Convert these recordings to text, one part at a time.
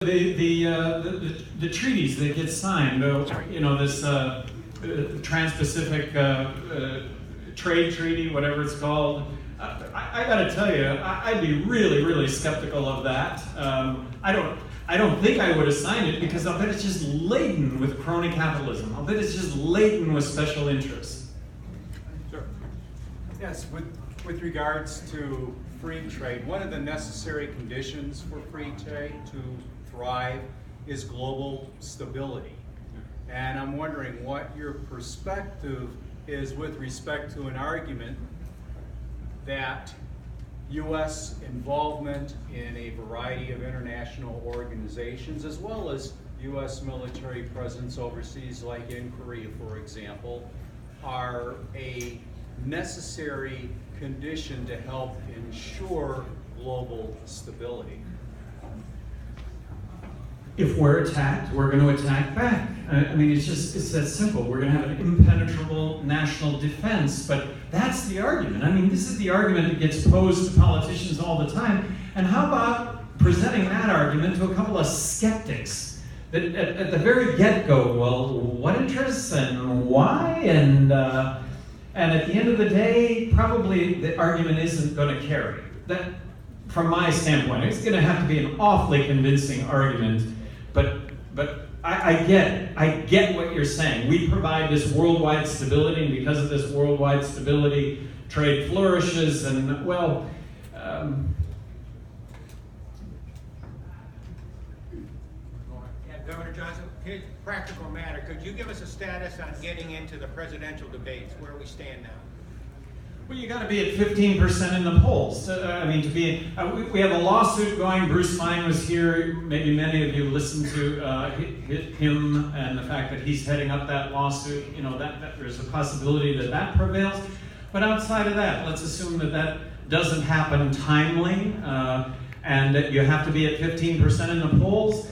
The treaties that get signed, this Trans-Pacific Trade Treaty, whatever it's called. I got to tell you, I'd be really, really skeptical of that. I don't think I would have signed it because I'll bet it's just laden with crony capitalism. I'll bet it's just laden with special interests. Sure. Yes, with regards to free trade, one of the necessary conditions for free trade to thrive is global stability. And I'm wondering what your perspective is with respect to an argument that U.S. involvement in a variety of international organizations, as well as U.S. military presence overseas, like in Korea, for example, are a necessary condition to help ensure global stability. If we're attacked, we're going to attack back. I mean, it's that simple. We're going to have an impenetrable national defense, but that's the argument. I mean, this is the argument that gets posed to politicians all the time. And how about presenting that argument to a couple of skeptics that at the very get-go, well, what interests and why? And at the end of the day, probably the argument isn't going to carry. That, from my standpoint, it's going to have to be an awfully convincing argument. But I get what you're saying. We provide this worldwide stability, and because of this worldwide stability, trade flourishes, and well, Governor Johnson, here's a practical matter. Could you give us a status on getting into the presidential debates, where we stand now? Well, you got to be at 15% in the polls. I mean, we have a lawsuit going. Bruce Fein was here. Maybe many of you listened to him and the fact that he's heading up that lawsuit. You know, that there's a possibility that prevails. But outside of that, let's assume that doesn't happen timely, and that you have to be at 15% in the polls.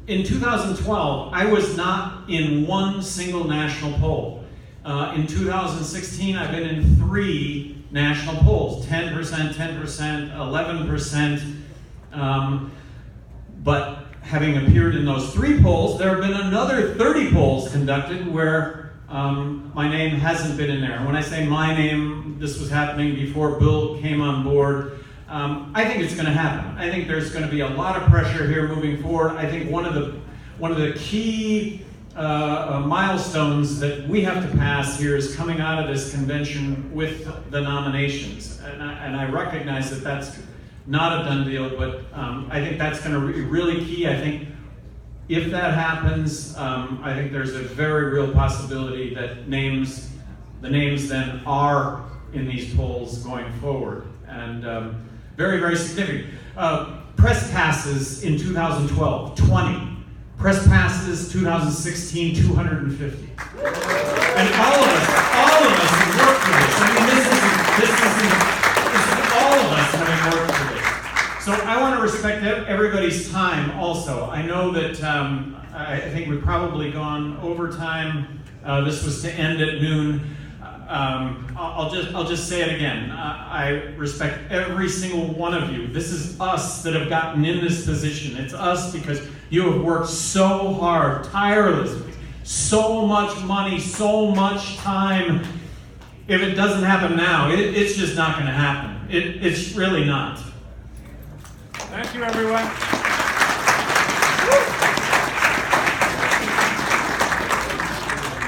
In 2012, I was not in one single national poll. In 2016, I've been in 3 national polls, 10%, 10%, 11%. But having appeared in those 3 polls, there have been another 30 polls conducted where my name hasn't been in there. And when I say my name, this was happening before Bill came on board. I think it's going to happen. I think there's going to be a lot of pressure here moving forward. I think one of the key milestones that we have to pass here is coming out of this convention with the nominations. And I recognize that that's not a done deal, but I think that's going to be really key. I think if that happens, I think there's a very real possibility that the names then are in these polls going forward. And very, very significant. Press passes in 2012, 20. Press passes 2016, 250. And all of us have worked for this. I mean, this is all of us having worked for this. So I want to respect everybody's time also. I know that I think we've probably gone over time. This was to end at noon. I'll just say it again. I respect every single one of you. This is us that have gotten in this position. It's us because you have worked so hard, tirelessly, so much money, so much time. If it doesn't happen now, it's just not going to happen. It's really not. Thank you, everyone.